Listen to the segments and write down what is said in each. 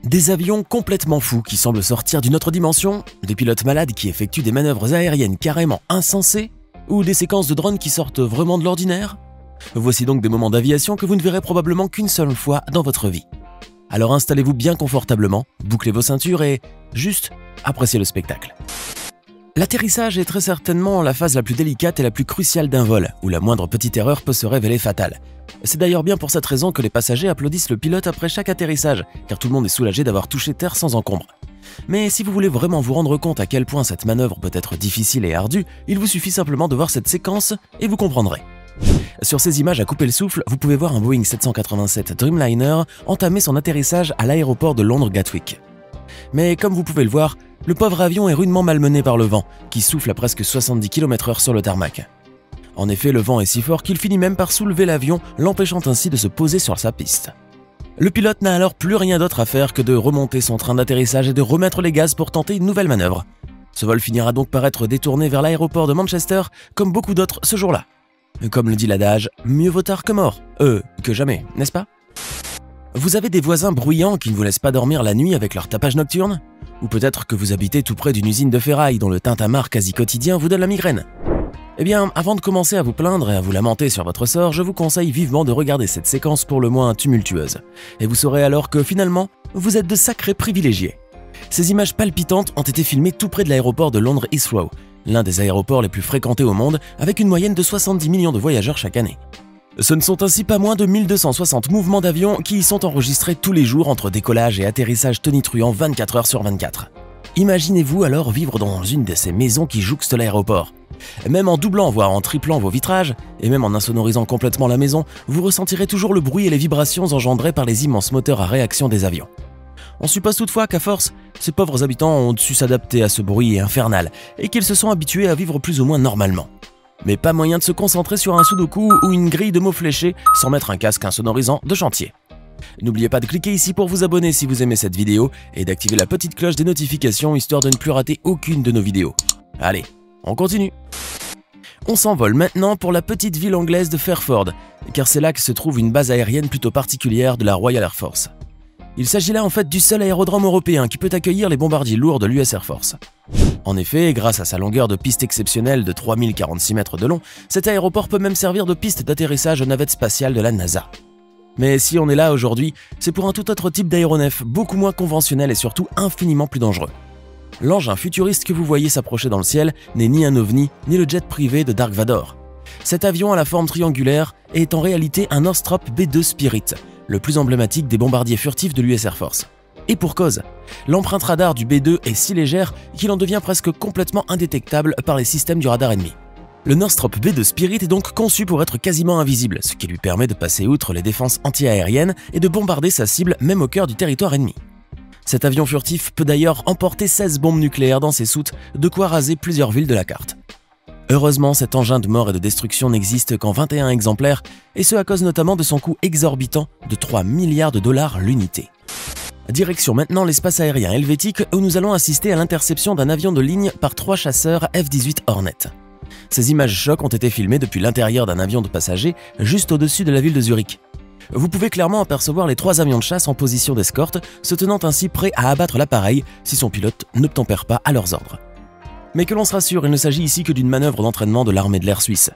Des avions complètement fous qui semblent sortir d'une autre dimension, des pilotes malades qui effectuent des manœuvres aériennes carrément insensées, ou des séquences de drones qui sortent vraiment de l'ordinaire? Voici donc des moments d'aviation que vous ne verrez probablement qu'une seule fois dans votre vie. Alors installez-vous bien confortablement, bouclez vos ceintures et juste appréciez le spectacle. L'atterrissage est très certainement la phase la plus délicate et la plus cruciale d'un vol, où la moindre petite erreur peut se révéler fatale. C'est d'ailleurs bien pour cette raison que les passagers applaudissent le pilote après chaque atterrissage, car tout le monde est soulagé d'avoir touché terre sans encombre. Mais si vous voulez vraiment vous rendre compte à quel point cette manœuvre peut être difficile et ardue, il vous suffit simplement de voir cette séquence et vous comprendrez. Sur ces images à couper le souffle, vous pouvez voir un Boeing 787 Dreamliner entamer son atterrissage à l'aéroport de Londres Gatwick. Mais comme vous pouvez le voir, le pauvre avion est rudement malmené par le vent, qui souffle à presque 70 km/h sur le tarmac. En effet, le vent est si fort qu'il finit même par soulever l'avion, l'empêchant ainsi de se poser sur sa piste. Le pilote n'a alors plus rien d'autre à faire que de remonter son train d'atterrissage et de remettre les gaz pour tenter une nouvelle manœuvre. Ce vol finira donc par être détourné vers l'aéroport de Manchester, comme beaucoup d'autres ce jour-là. Comme le dit l'adage, mieux vaut tard que mort. Que jamais, n'est-ce pas? Vous avez des voisins bruyants qui ne vous laissent pas dormir la nuit avec leur tapage nocturne? Ou peut-être que vous habitez tout près d'une usine de ferraille dont le tintamarre quasi quotidien vous donne la migraine? Eh bien, avant de commencer à vous plaindre et à vous lamenter sur votre sort, je vous conseille vivement de regarder cette séquence pour le moins tumultueuse. Et vous saurez alors que finalement, vous êtes de sacrés privilégiés. Ces images palpitantes ont été filmées tout près de l'aéroport de Londres Heathrow, l'un des aéroports les plus fréquentés au monde, avec une moyenne de 70 millions de voyageurs chaque année. Ce ne sont ainsi pas moins de 1260 mouvements d'avions qui y sont enregistrés tous les jours entre décollage et atterrissage tonitruant 24 heures sur 24. Imaginez-vous alors vivre dans une de ces maisons qui jouxtent l'aéroport. Même en doublant voire en triplant vos vitrages, et même en insonorisant complètement la maison, vous ressentirez toujours le bruit et les vibrations engendrées par les immenses moteurs à réaction des avions. On suppose toutefois qu'à force, ces pauvres habitants ont su s'adapter à ce bruit infernal et qu'ils se sont habitués à vivre plus ou moins normalement. Mais pas moyen de se concentrer sur un sudoku ou une grille de mots fléchés sans mettre un casque insonorisant de chantier. N'oubliez pas de cliquer ici pour vous abonner si vous aimez cette vidéo et d'activer la petite cloche des notifications histoire de ne plus rater aucune de nos vidéos. Allez, on continue. On s'envole maintenant pour la petite ville anglaise de Fairford, car c'est là que se trouve une base aérienne plutôt particulière de la Royal Air Force. Il s'agit là en fait du seul aérodrome européen qui peut accueillir les bombardiers lourds de l'US Air Force. En effet, grâce à sa longueur de piste exceptionnelle de 3046 mètres de long, cet aéroport peut même servir de piste d'atterrissage aux navettes spatiales de la NASA. Mais si on est là aujourd'hui, c'est pour un tout autre type d'aéronef, beaucoup moins conventionnel et surtout infiniment plus dangereux. L'engin futuriste que vous voyez s'approcher dans le ciel n'est ni un ovni, ni le jet privé de Dark Vador. Cet avion à la forme triangulaire est en réalité un Northrop B-2 Spirit, le plus emblématique des bombardiers furtifs de l'US Air Force. Et pour cause, l'empreinte radar du B-2 est si légère qu'il en devient presque complètement indétectable par les systèmes du radar ennemi. Le Northrop B-2 Spirit est donc conçu pour être quasiment invisible, ce qui lui permet de passer outre les défenses anti-aériennes et de bombarder sa cible même au cœur du territoire ennemi. Cet avion furtif peut d'ailleurs emporter 16 bombes nucléaires dans ses soutes, de quoi raser plusieurs villes de la carte. Heureusement, cet engin de mort et de destruction n'existe qu'en 21 exemplaires, et ce à cause notamment de son coût exorbitant de 3 milliards de dollars l'unité. Direction maintenant l'espace aérien helvétique où nous allons assister à l'interception d'un avion de ligne par 3 chasseurs F-18 Hornet. Ces images chocs ont été filmées depuis l'intérieur d'un avion de passagers juste au-dessus de la ville de Zurich. Vous pouvez clairement apercevoir les 3 avions de chasse en position d'escorte, se tenant ainsi prêts à abattre l'appareil si son pilote n'obtempère pas à leurs ordres. Mais que l'on se rassure, il ne s'agit ici que d'une manœuvre d'entraînement de l'armée de l'air suisse.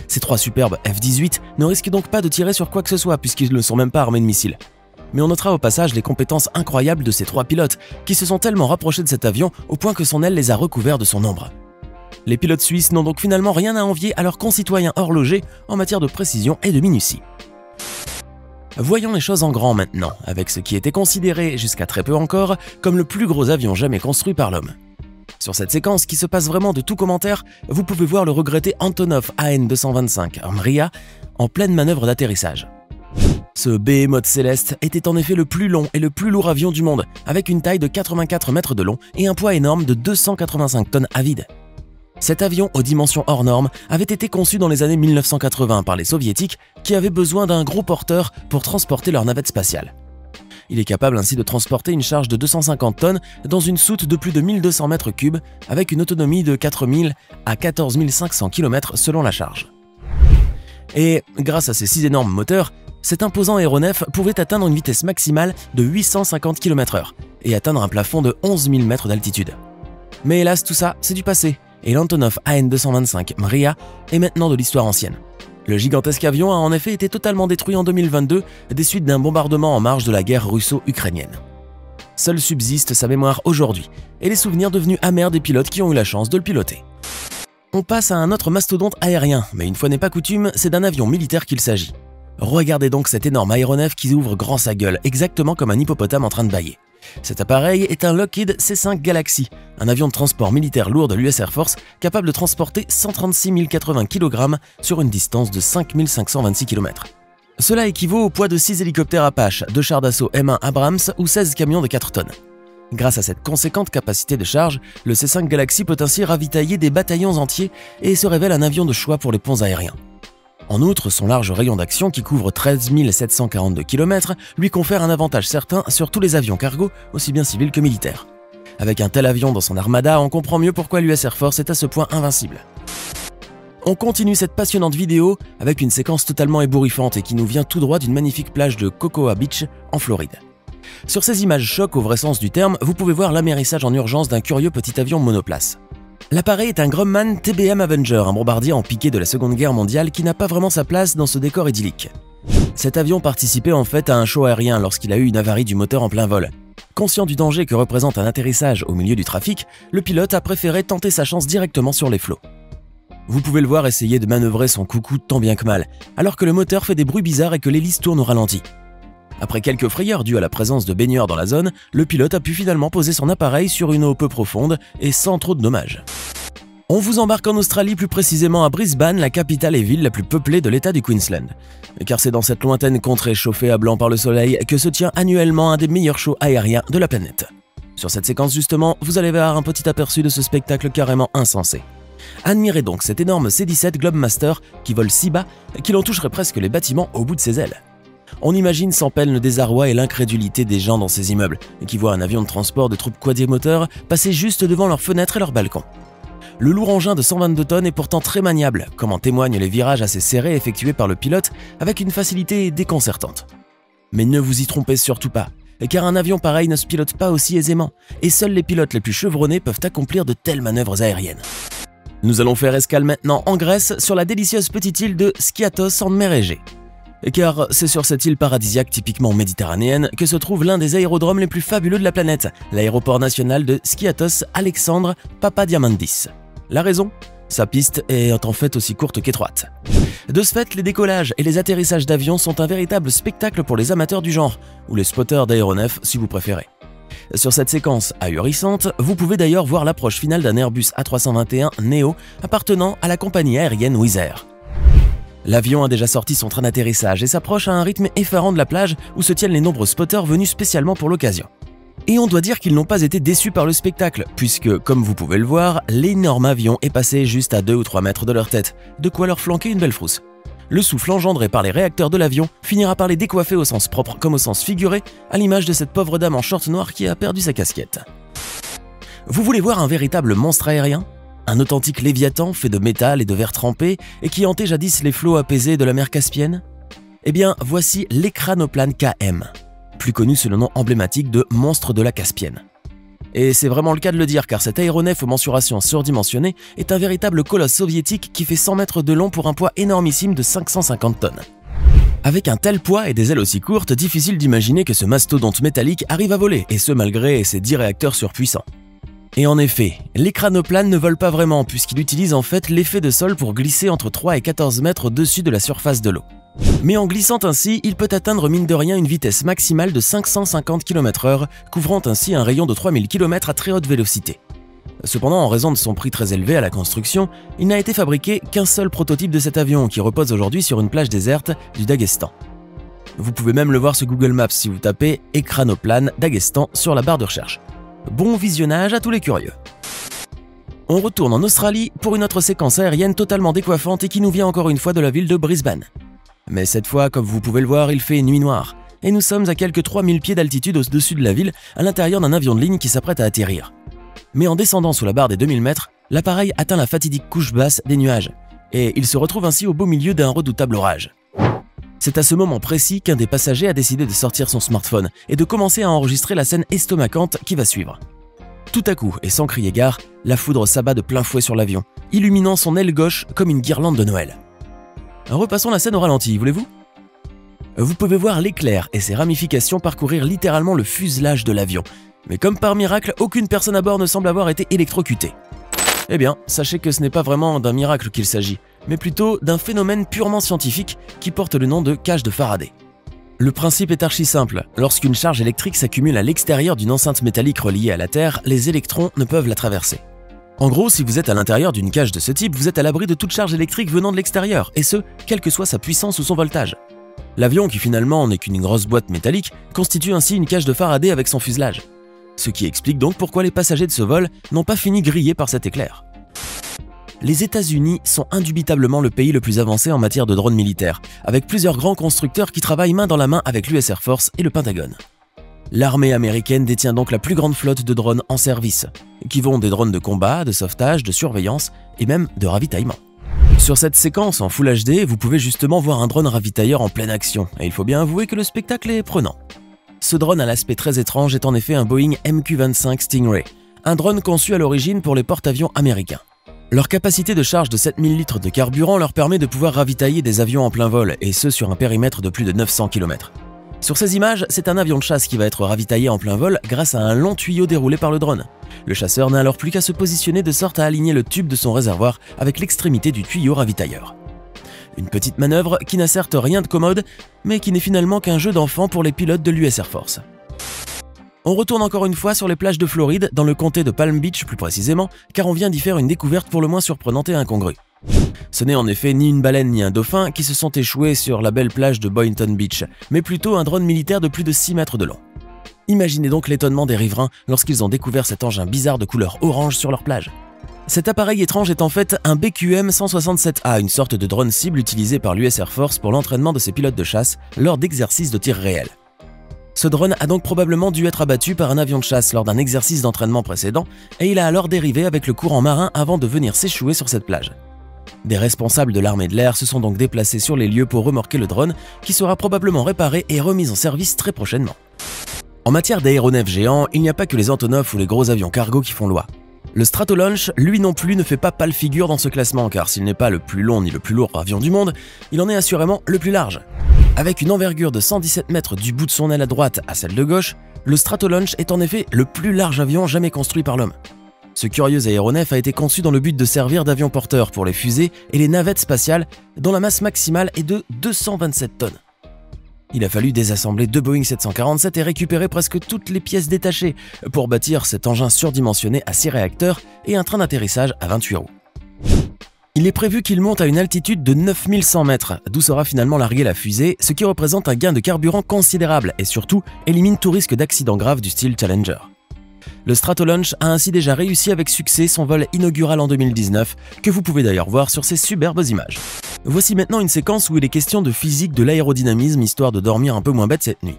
Ces 3 superbes F-18 ne risquent donc pas de tirer sur quoi que ce soit puisqu'ils ne sont même pas armés de missiles. Mais on notera au passage les compétences incroyables de ces 3 pilotes qui se sont tellement rapprochés de cet avion au point que son aile les a recouverts de son ombre. Les pilotes suisses n'ont donc finalement rien à envier à leurs concitoyens horlogers en matière de précision et de minutie. Voyons les choses en grand maintenant, avec ce qui était considéré, jusqu'à très peu encore, comme le plus gros avion jamais construit par l'homme. Sur cette séquence qui se passe vraiment de tout commentaire, vous pouvez voir le regretté Antonov AN-225 Mriya en pleine manœuvre d'atterrissage. Ce behemoth céleste était en effet le plus long et le plus lourd avion du monde, avec une taille de 84 mètres de long et un poids énorme de 285 tonnes à vide. Cet avion aux dimensions hors normes avait été conçu dans les années 1980 par les soviétiques qui avaient besoin d'un gros porteur pour transporter leur navette spatiale. Il est capable ainsi de transporter une charge de 250 tonnes dans une soute de plus de 1200 mètres cubes avec une autonomie de 4000 à 14 500 km selon la charge. Et grâce à ces 6 énormes moteurs, Cet imposant aéronef pouvait atteindre une vitesse maximale de 850 km/h et atteindre un plafond de 11 000 mètres d'altitude. Mais hélas, tout ça, c'est du passé, et l'Antonov AN-225 Mriya est maintenant de l'histoire ancienne. Le gigantesque avion a en effet été totalement détruit en 2022 des suites d'un bombardement en marge de la guerre russo-ukrainienne. Seul subsiste sa mémoire aujourd'hui et les souvenirs devenus amers des pilotes qui ont eu la chance de le piloter. On passe à un autre mastodonte aérien, mais une fois n'est pas coutume, c'est d'un avion militaire qu'il s'agit. Regardez donc cet énorme aéronef qui ouvre grand sa gueule, exactement comme un hippopotame en train de bâiller. Cet appareil est un Lockheed C-5 Galaxy, un avion de transport militaire lourd de l'US Air Force capable de transporter 136 080 kg sur une distance de 5 526 km. Cela équivaut au poids de 6 hélicoptères Apache, 2 chars d'assaut M1 Abrams ou 16 camions de 4 tonnes. Grâce à cette conséquente capacité de charge, le C-5 Galaxy peut ainsi ravitailler des bataillons entiers et se révèle un avion de choix pour les ponts aériens. En outre, son large rayon d'action qui couvre 13 742 km lui confère un avantage certain sur tous les avions cargo, aussi bien civils que militaires. Avec un tel avion dans son armada, on comprend mieux pourquoi l'US Air Force est à ce point invincible. On continue cette passionnante vidéo avec une séquence totalement ébouriffante et qui nous vient tout droit d'une magnifique plage de Cocoa Beach en Floride. Sur ces images choc au vrai sens du terme, vous pouvez voir l'amérissage en urgence d'un curieux petit avion monoplace. L'appareil est un Grumman TBM Avenger, un bombardier en piqué de la Seconde Guerre mondiale qui n'a pas vraiment sa place dans ce décor idyllique. Cet avion participait en fait à un show aérien lorsqu'il a eu une avarie du moteur en plein vol. Conscient du danger que représente un atterrissage au milieu du trafic, le pilote a préféré tenter sa chance directement sur les flots. Vous pouvez le voir essayer de manœuvrer son coucou tant bien que mal, alors que le moteur fait des bruits bizarres et que l'hélice tourne au ralenti. Après quelques frayeurs dues à la présence de baigneurs dans la zone, le pilote a pu finalement poser son appareil sur une eau peu profonde et sans trop de dommages. On vous embarque en Australie, plus précisément à Brisbane, la capitale et ville la plus peuplée de l'état du Queensland. Car c'est dans cette lointaine contrée chauffée à blanc par le soleil que se tient annuellement un des meilleurs shows aériens de la planète. Sur cette séquence justement, vous allez voir un petit aperçu de ce spectacle carrément insensé. Admirez donc cet énorme C-17 Globemaster qui vole si bas qu'il en toucherait presque les bâtiments au bout de ses ailes. On imagine sans peine le désarroi et l'incrédulité des gens dans ces immeubles, qui voient un avion de transport de troupes quadrimoteurs passer juste devant leurs fenêtres et leurs balcons. Le lourd engin de 122 tonnes est pourtant très maniable, comme en témoignent les virages assez serrés effectués par le pilote avec une facilité déconcertante. Mais ne vous y trompez surtout pas, car un avion pareil ne se pilote pas aussi aisément, et seuls les pilotes les plus chevronnés peuvent accomplir de telles manœuvres aériennes. Nous allons faire escale maintenant en Grèce sur la délicieuse petite île de Skiathos en mer Égée. Car c'est sur cette île paradisiaque typiquement méditerranéenne que se trouve l'un des aérodromes les plus fabuleux de la planète, l'aéroport national de Skiathos Alexandre Papadiamandis. La raison ? Sa piste est en fait aussi courte qu'étroite. De ce fait, les décollages et les atterrissages d'avions sont un véritable spectacle pour les amateurs du genre, ou les spotters d'aéronefs si vous préférez. Sur cette séquence ahurissante, vous pouvez d'ailleurs voir l'approche finale d'un Airbus A321 Neo appartenant à la compagnie aérienne Wizz Air. L'avion a déjà sorti son train d'atterrissage et s'approche à un rythme effarant de la plage où se tiennent les nombreux spotters venus spécialement pour l'occasion. Et on doit dire qu'ils n'ont pas été déçus par le spectacle, puisque, comme vous pouvez le voir, l'énorme avion est passé juste à 2 ou 3 mètres de leur tête, de quoi leur flanquer une belle frousse. Le souffle engendré par les réacteurs de l'avion finira par les décoiffer au sens propre comme au sens figuré, à l'image de cette pauvre dame en short noir qui a perdu sa casquette. Vous voulez voir un véritable monstre aérien ? Un authentique léviathan fait de métal et de verre trempé et qui hantait jadis les flots apaisés de la mer Caspienne ? Eh bien, voici l'Écranoplane KM, plus connu sous le nom emblématique de monstre de la Caspienne. Et c'est vraiment le cas de le dire car cet aéronef aux mensurations surdimensionnées est un véritable colosse soviétique qui fait 100 mètres de long pour un poids énormissime de 550 tonnes. Avec un tel poids et des ailes aussi courtes, difficile d'imaginer que ce mastodonte métallique arrive à voler, et ce malgré ses 10 réacteurs surpuissants. Et en effet, l'Écranoplane ne vole pas vraiment puisqu'il utilise en fait l'effet de sol pour glisser entre 3 et 14 mètres au-dessus de la surface de l'eau. Mais en glissant ainsi, il peut atteindre mine de rien une vitesse maximale de 550 km/h, couvrant ainsi un rayon de 3000 km à très haute vélocité. Cependant, en raison de son prix très élevé à la construction, il n'a été fabriqué qu'un seul prototype de cet avion qui repose aujourd'hui sur une plage déserte du Daghestan. Vous pouvez même le voir sur Google Maps si vous tapez « Écranoplane Daghestan » sur la barre de recherche. Bon visionnage à tous les curieux. On retourne en Australie pour une autre séquence aérienne totalement décoiffante et qui nous vient encore une fois de la ville de Brisbane. Mais cette fois, comme vous pouvez le voir, il fait nuit noire. Et nous sommes à quelques 3000 pieds d'altitude au-dessus de la ville, à l'intérieur d'un avion de ligne qui s'apprête à atterrir. Mais en descendant sous la barre des 2000 mètres, l'appareil atteint la fatidique couche basse des nuages. Et il se retrouve ainsi au beau milieu d'un redoutable orage. C'est à ce moment précis qu'un des passagers a décidé de sortir son smartphone et de commencer à enregistrer la scène estomacante qui va suivre. Tout à coup, et sans crier gare, la foudre s'abat de plein fouet sur l'avion, illuminant son aile gauche comme une guirlande de Noël. Repassons la scène au ralenti, voulez-vous ? Vous pouvez voir l'éclair et ses ramifications parcourir littéralement le fuselage de l'avion. Mais comme par miracle, aucune personne à bord ne semble avoir été électrocutée. Eh bien, sachez que ce n'est pas vraiment d'un miracle qu'il s'agit, mais plutôt d'un phénomène purement scientifique qui porte le nom de cage de Faraday. Le principe est archi simple. Lorsqu'une charge électrique s'accumule à l'extérieur d'une enceinte métallique reliée à la Terre, les électrons ne peuvent la traverser. En gros, si vous êtes à l'intérieur d'une cage de ce type, vous êtes à l'abri de toute charge électrique venant de l'extérieur, et ce, quelle que soit sa puissance ou son voltage. L'avion, qui finalement n'est qu'une grosse boîte métallique, constitue ainsi une cage de Faraday avec son fuselage. Ce qui explique donc pourquoi les passagers de ce vol n'ont pas fini grillés par cet éclair. Les États-Unis sont indubitablement le pays le plus avancé en matière de drones militaires, avec plusieurs grands constructeurs qui travaillent main dans la main avec l'US Air Force et le Pentagone. L'armée américaine détient donc la plus grande flotte de drones en service, qui vont des drones de combat, de sauvetage, de surveillance et même de ravitaillement. Sur cette séquence en Full HD, vous pouvez justement voir un drone ravitailleur en pleine action, et il faut bien avouer que le spectacle est prenant. Ce drone à l'aspect très étrange est en effet un Boeing MQ-25 Stingray, un drone conçu à l'origine pour les porte-avions américains. Leur capacité de charge de 7000 litres de carburant leur permet de pouvoir ravitailler des avions en plein vol, et ce sur un périmètre de plus de 900 km. Sur ces images, c'est un avion de chasse qui va être ravitaillé en plein vol grâce à un long tuyau déroulé par le drone. Le chasseur n'a alors plus qu'à se positionner de sorte à aligner le tube de son réservoir avec l'extrémité du tuyau ravitailleur. Une petite manœuvre qui n'a certes rien de commode, mais qui n'est finalement qu'un jeu d'enfant pour les pilotes de l'US Air Force. On retourne encore une fois sur les plages de Floride, dans le comté de Palm Beach plus précisément, car on vient d'y faire une découverte pour le moins surprenante et incongrue. Ce n'est en effet ni une baleine ni un dauphin qui se sont échoués sur la belle plage de Boynton Beach, mais plutôt un drone militaire de plus de 6 mètres de long. Imaginez donc l'étonnement des riverains lorsqu'ils ont découvert cet engin bizarre de couleur orange sur leur plage. Cet appareil étrange est en fait un BQM-167A, une sorte de drone cible utilisé par l'US Air Force pour l'entraînement de ses pilotes de chasse lors d'exercices de tir réels. Ce drone a donc probablement dû être abattu par un avion de chasse lors d'un exercice d'entraînement précédent et il a alors dérivé avec le courant marin avant de venir s'échouer sur cette plage. Des responsables de l'armée de l'air se sont donc déplacés sur les lieux pour remorquer le drone qui sera probablement réparé et remis en service très prochainement. En matière d'aéronefs géants, il n'y a pas que les Antonov ou les gros avions cargo qui font loi. Le Stratolaunch, lui non plus, ne fait pas pâle figure dans ce classement car s'il n'est pas le plus long ni le plus lourd avion du monde, il en est assurément le plus large. Avec une envergure de 117 mètres du bout de son aile à droite à celle de gauche, le Stratolaunch est en effet le plus large avion jamais construit par l'homme. Ce curieux aéronef a été conçu dans le but de servir d'avion porteur pour les fusées et les navettes spatiales dont la masse maximale est de 227 tonnes. Il a fallu désassembler 2 Boeing 747 et récupérer presque toutes les pièces détachées pour bâtir cet engin surdimensionné à 6 réacteurs et un train d'atterrissage à 28 roues. Il est prévu qu'il monte à une altitude de 9100 mètres, d'où sera finalement larguée la fusée, ce qui représente un gain de carburant considérable et surtout élimine tout risque d'accident grave du style Challenger. Le Stratolaunch a ainsi déjà réussi avec succès son vol inaugural en 2019, que vous pouvez d'ailleurs voir sur ces superbes images. Voici maintenant une séquence où il est question de physique de l'aérodynamisme, histoire de dormir un peu moins bête cette nuit.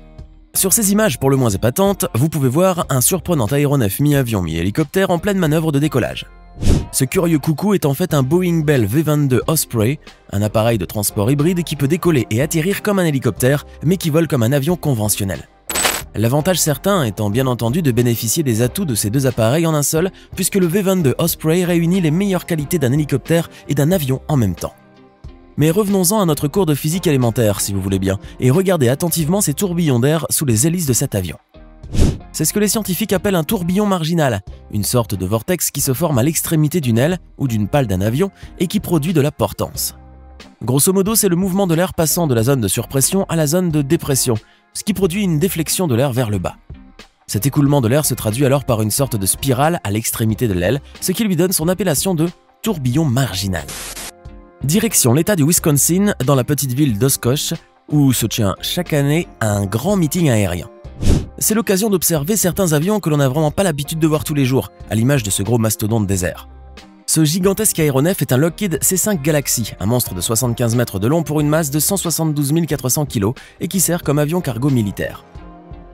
Sur ces images pour le moins épatantes, vous pouvez voir un surprenant aéronef mi-avion mi-hélicoptère en pleine manœuvre de décollage. Ce curieux coucou est en fait un Boeing Bell V-22 Osprey, un appareil de transport hybride qui peut décoller et atterrir comme un hélicoptère, mais qui vole comme un avion conventionnel. L'avantage certain étant bien entendu de bénéficier des atouts de ces deux appareils en un seul, puisque le V-22 Osprey réunit les meilleures qualités d'un hélicoptère et d'un avion en même temps. Mais revenons-en à notre cours de physique élémentaire, si vous voulez bien, et regardez attentivement ces tourbillons d'air sous les hélices de cet avion. C'est ce que les scientifiques appellent un tourbillon marginal, une sorte de vortex qui se forme à l'extrémité d'une aile ou d'une pale d'un avion et qui produit de la portance. Grosso modo, c'est le mouvement de l'air passant de la zone de surpression à la zone de dépression, ce qui produit une déflexion de l'air vers le bas. Cet écoulement de l'air se traduit alors par une sorte de spirale à l'extrémité de l'aile, ce qui lui donne son appellation de tourbillon marginal. Direction l'État du Wisconsin, dans la petite ville d'Oshkosh, où se tient chaque année un grand meeting aérien. C'est l'occasion d'observer certains avions que l'on n'a vraiment pas l'habitude de voir tous les jours, à l'image de ce gros mastodonte désert. Ce gigantesque aéronef est un Lockheed C-5 Galaxy, un monstre de 75 mètres de long pour une masse de 172 400 kg et qui sert comme avion cargo militaire.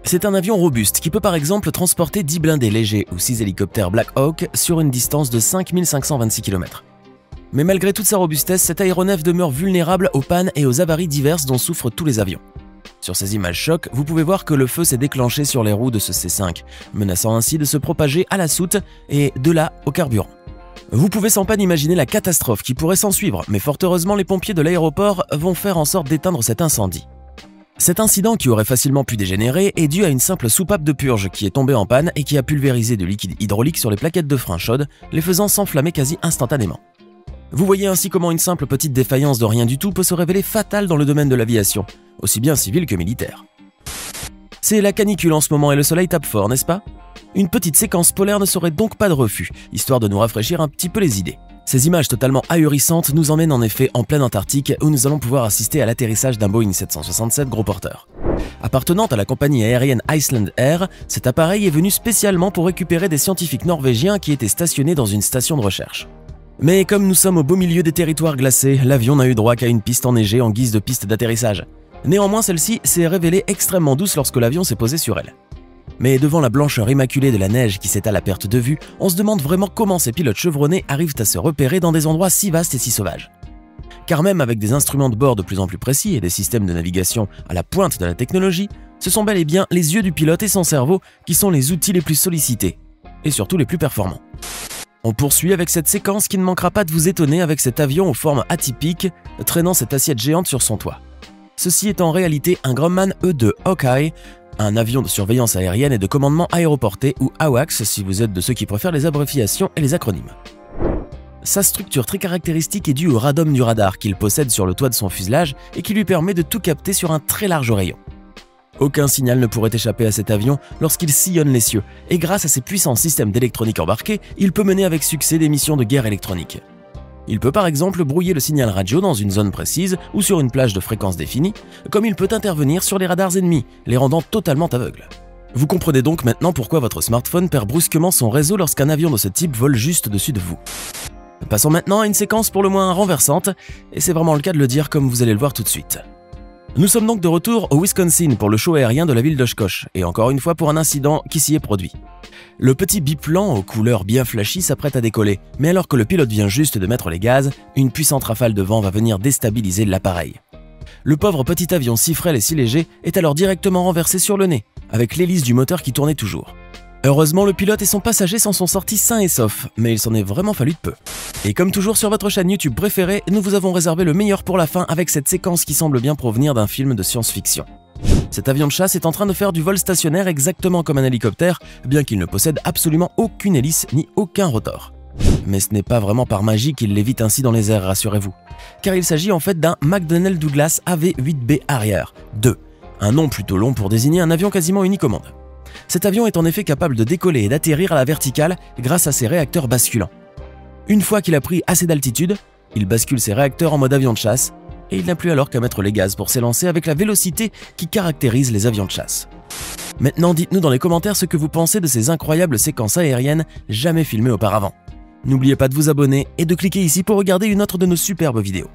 C'est un avion robuste qui peut par exemple transporter 10 blindés légers ou 6 hélicoptères Black Hawk sur une distance de 5 526 km. Mais malgré toute sa robustesse, cet aéronef demeure vulnérable aux pannes et aux avaries diverses dont souffrent tous les avions. Sur ces images choc, vous pouvez voir que le feu s'est déclenché sur les roues de ce C5, menaçant ainsi de se propager à la soute et de là au carburant. Vous pouvez sans peine imaginer la catastrophe qui pourrait s'ensuivre, mais fort heureusement les pompiers de l'aéroport vont faire en sorte d'éteindre cet incendie. Cet incident qui aurait facilement pu dégénérer est dû à une simple soupape de purge qui est tombée en panne et qui a pulvérisé de liquide hydraulique sur les plaquettes de frein chaudes, les faisant s'enflammer quasi instantanément. Vous voyez ainsi comment une simple petite défaillance de rien du tout peut se révéler fatale dans le domaine de l'aviation, aussi bien civil que militaire. C'est la canicule en ce moment et le soleil tape fort, n'est-ce pas? Une petite séquence polaire ne serait donc pas de refus, histoire de nous rafraîchir un petit peu les idées. Ces images totalement ahurissantes nous emmènent en effet en pleine Antarctique où nous allons pouvoir assister à l'atterrissage d'un Boeing 767 gros porteur. Appartenant à la compagnie aérienne Iceland Air, cet appareil est venu spécialement pour récupérer des scientifiques norvégiens qui étaient stationnés dans une station de recherche. Mais comme nous sommes au beau milieu des territoires glacés, l'avion n'a eu droit qu'à une piste enneigée en guise de piste d'atterrissage. Néanmoins, celle-ci s'est révélée extrêmement douce lorsque l'avion s'est posé sur elle. Mais devant la blancheur immaculée de la neige qui s'étale à perte de vue, on se demande vraiment comment ces pilotes chevronnés arrivent à se repérer dans des endroits si vastes et si sauvages. Car même avec des instruments de bord de plus en plus précis et des systèmes de navigation à la pointe de la technologie, ce sont bel et bien les yeux du pilote et son cerveau qui sont les outils les plus sollicités, et surtout les plus performants. On poursuit avec cette séquence qui ne manquera pas de vous étonner avec cet avion aux formes atypiques, traînant cette assiette géante sur son toit. Ceci est en réalité un Grumman E2 Hawkeye, un avion de surveillance aérienne et de commandement aéroporté ou AWACS si vous êtes de ceux qui préfèrent les abréviations et les acronymes. Sa structure très caractéristique est due au radome du radar qu'il possède sur le toit de son fuselage et qui lui permet de tout capter sur un très large rayon. Aucun signal ne pourrait échapper à cet avion lorsqu'il sillonne les cieux, et grâce à ses puissants systèmes d'électronique embarqués, il peut mener avec succès des missions de guerre électronique. Il peut par exemple brouiller le signal radio dans une zone précise ou sur une plage de fréquence définie, comme il peut intervenir sur les radars ennemis, les rendant totalement aveugles. Vous comprenez donc maintenant pourquoi votre smartphone perd brusquement son réseau lorsqu'un avion de ce type vole juste au-dessus de vous. Passons maintenant à une séquence pour le moins renversante, et c'est vraiment le cas de le dire comme vous allez le voir tout de suite. Nous sommes donc de retour au Wisconsin pour le show aérien de la ville d'Oshkosh, et encore une fois pour un incident qui s'y est produit. Le petit biplan aux couleurs bien flashy s'apprête à décoller, mais alors que le pilote vient juste de mettre les gaz, une puissante rafale de vent va venir déstabiliser l'appareil. Le pauvre petit avion si frêle et si léger est alors directement renversé sur le nez, avec l'hélice du moteur qui tournait toujours. Heureusement, le pilote et son passager s'en sont sortis sains et saufs, mais il s'en est vraiment fallu de peu. Et comme toujours sur votre chaîne YouTube préférée, nous vous avons réservé le meilleur pour la fin avec cette séquence qui semble bien provenir d'un film de science-fiction. Cet avion de chasse est en train de faire du vol stationnaire exactement comme un hélicoptère, bien qu'il ne possède absolument aucune hélice ni aucun rotor. Mais ce n'est pas vraiment par magie qu'il lévite ainsi dans les airs, rassurez-vous. Car il s'agit en fait d'un McDonnell Douglas AV-8B Harrier 2, un nom plutôt long pour désigner un avion quasiment unicommande. Cet avion est en effet capable de décoller et d'atterrir à la verticale grâce à ses réacteurs basculants. Une fois qu'il a pris assez d'altitude, il bascule ses réacteurs en mode avion de chasse et il n'a plus alors qu'à mettre les gaz pour s'élancer avec la vélocité qui caractérise les avions de chasse. Maintenant, dites-nous dans les commentaires ce que vous pensez de ces incroyables séquences aériennes jamais filmées auparavant. N'oubliez pas de vous abonner et de cliquer ici pour regarder une autre de nos superbes vidéos.